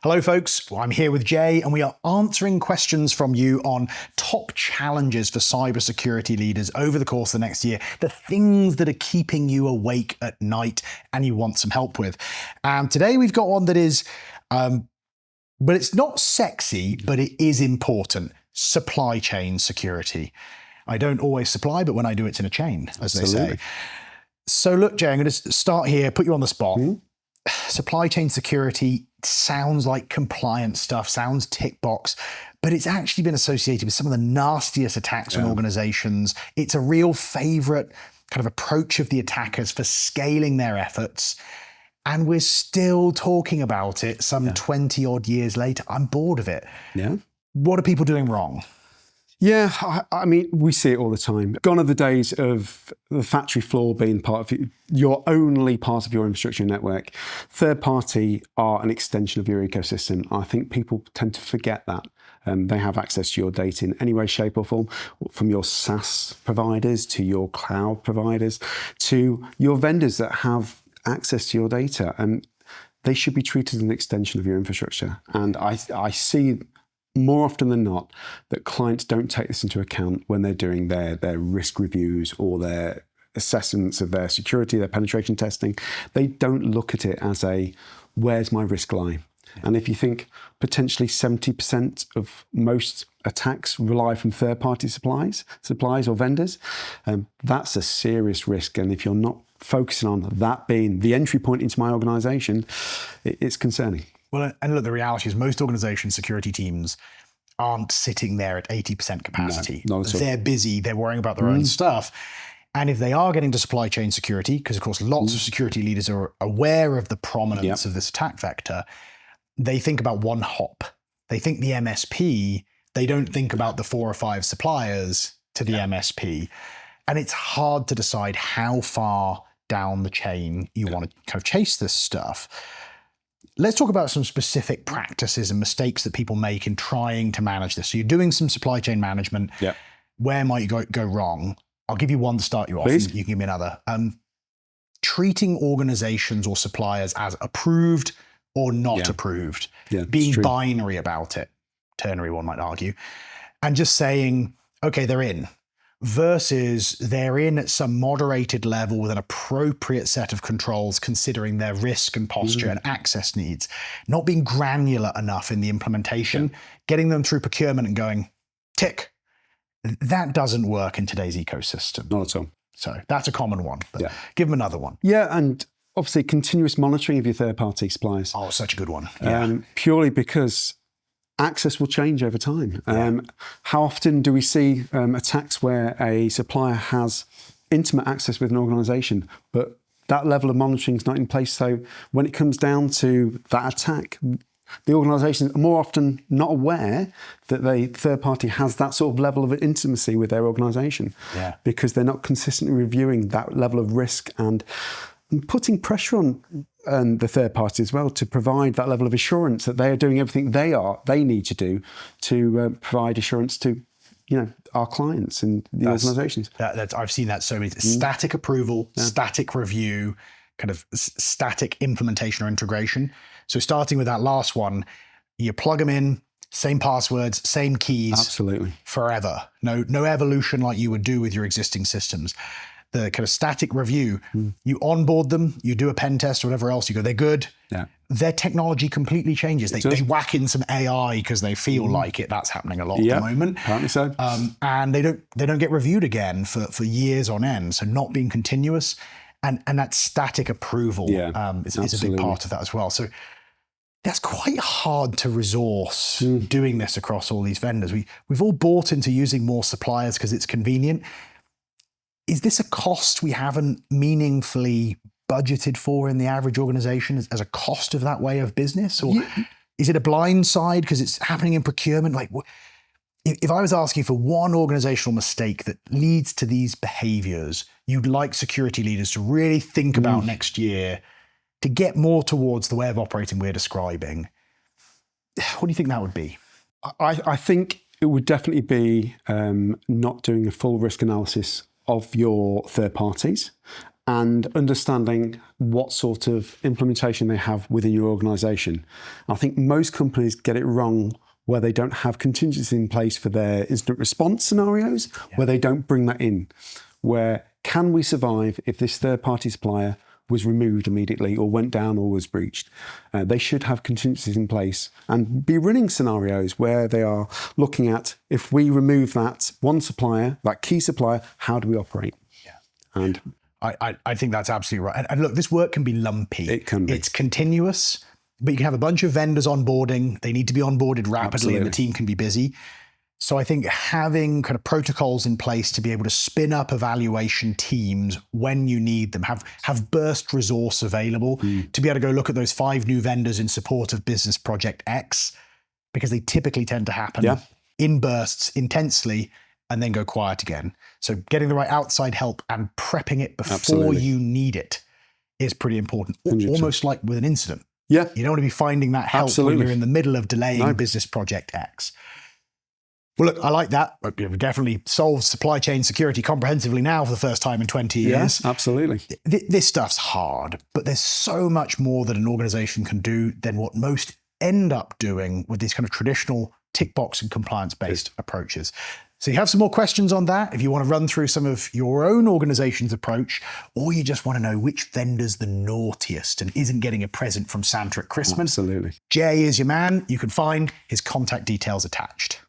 Hello folks, well, I'm here with Jay and we are answering questions from you on top challenges for cybersecurity leaders over the course of the next year, the things that are keeping you awake at night and you want some help with. And today we've got one that is, but it's not sexy, but it is important. Supply chain security. I don't always supply, but when I do, it's in a chain, as they say. So look, Jay, I'm going to start here, put you on the spot. Supply chain security sounds like compliance stuff, sounds tick box, but it's actually been associated with some of the nastiest attacks on organizations. It's a real favorite kind of approach of the attackers for scaling their efforts. And we're still talking about it some 20 odd years later. I'm bored of it. Yeah. What are people doing wrong? Yeah, I mean, we see it all the time. Gone are the days of the factory floor being part of your only part of your infrastructure network. Third party are an extension of your ecosystem. I think people tend to forget that. They have access to your data in any way, shape or form, from your SaaS providers to your cloud providers to your vendors that have access to your data. And they should be treated as an extension of your infrastructure. And I see more often than not that clients don't take this into account when they're doing their risk reviews or their assessments of their security, their penetration testing. They don't look at it as where's my risk lie? And if you think potentially 70% of most attacks rely from third-party suppliers or vendors, that's a serious risk. And if you're not focusing on that being the entry point into my organization, it's concerning. Well, and look, the reality is most organization security teams aren't sitting there at 80% capacity. No, not at all. They're busy, they're worrying about their own stuff. And if they are getting to supply chain security, because of course lots of security leaders are aware of the prominence of this attack vector, they think about one hop. They think the MSP, they don't think about the 4 or 5 suppliers to the MSP. And it's hard to decide how far down the chain you want to kind of chase this stuff. Let's talk about some specific practices and mistakes that people make in trying to manage this. So you're doing some supply chain management. Where might you go wrong? I'll give you one to start you off. Please. And you can give me another. Treating organizations or suppliers as approved or not approved. Being binary about it. Ternary, one might argue. And just saying, okay, they're in. Versus they're in at some moderated level with an appropriate set of controls considering their risk and posture and access needs, not being granular enough in the implementation, getting them through procurement and going, tick. That doesn't work in today's ecosystem. Not at all. So that's a common one, but give them another one. Yeah, and obviously continuous monitoring of your third-party suppliers. Oh, such a good one. Purely because access will change over time. How often do we see attacks where a supplier has intimate access with an organization, but that level of monitoring is not in place? So when it comes down to that attack, the organization is more often not aware that the third party has that sort of level of intimacy with their organization because they're not consistently reviewing that level of risk and putting pressure on the third party as well to provide that level of assurance that they are doing everything they need to do to provide assurance to our clients and the organizations. I've seen that so many. Static approval, static review, kind of static implementation or integration. So starting with that last one, you plug them in, same passwords, same keys. Absolutely. Forever. No evolution like you would do with your existing systems. The kind of static review, you onboard them, you do a pen test or whatever else, you go, they're good. Their technology completely changes. They whack in some AI because they feel like it. That's happening a lot at the moment. Apparently so. And they don't get reviewed again for years on end. So not being continuous and that static approval is a big part of that as well. So that's quite hard to resource doing this across all these vendors. We've all bought into using more suppliers because it's convenient. Is this a cost we haven't meaningfully budgeted for in the average organization as a cost of that way of business? Or is it a blind side because it's happening in procurement? Like, if I was asking for one organizational mistake that leads to these behaviors, you'd like security leaders to really think about next year to get more towards the way of operating we're describing, what do you think that would be? I think it would definitely be not doing a full risk analysis of your third parties and understanding what sort of implementation they have within your organization. I think most companies get it wrong where they don't have contingency in place for their incident response scenarios, where they don't bring that in. Where can we survive if this third-party supplier was removed immediately or went down or was breached? They should have contingencies in place and be running scenarios where they are looking at, if we remove that one supplier, that key supplier, how do we operate? Yeah. And I think that's absolutely right. And look, this work can be lumpy. It can be. It's continuous, but you can have a bunch of vendors onboarding. They need to be onboarded rapidly and the team can be busy. So I think having kind of protocols in place to be able to spin up evaluation teams when you need them, have burst resource available to be able to go look at those 5 new vendors in support of business project X, because they typically tend to happen in bursts intensely and then go quiet again. So getting the right outside help and prepping it before you need it is pretty important. 100%. Almost like with an incident. Yeah. You don't want to be finding that help when you're in the middle of delaying business project X. Well, look, I like that. We've definitely solved supply chain security comprehensively now for the first time in 20 years. Yes, absolutely. This stuff's hard, but there's so much more that an organization can do than what most end up doing with these kind of traditional tick box and compliance-based approaches. So you have some more questions on that if you want to run through some of your own organization's approach, or you just want to know which vendor's the naughtiest and isn't getting a present from Santa at Christmas. Absolutely. Jay is your man. You can find his contact details attached.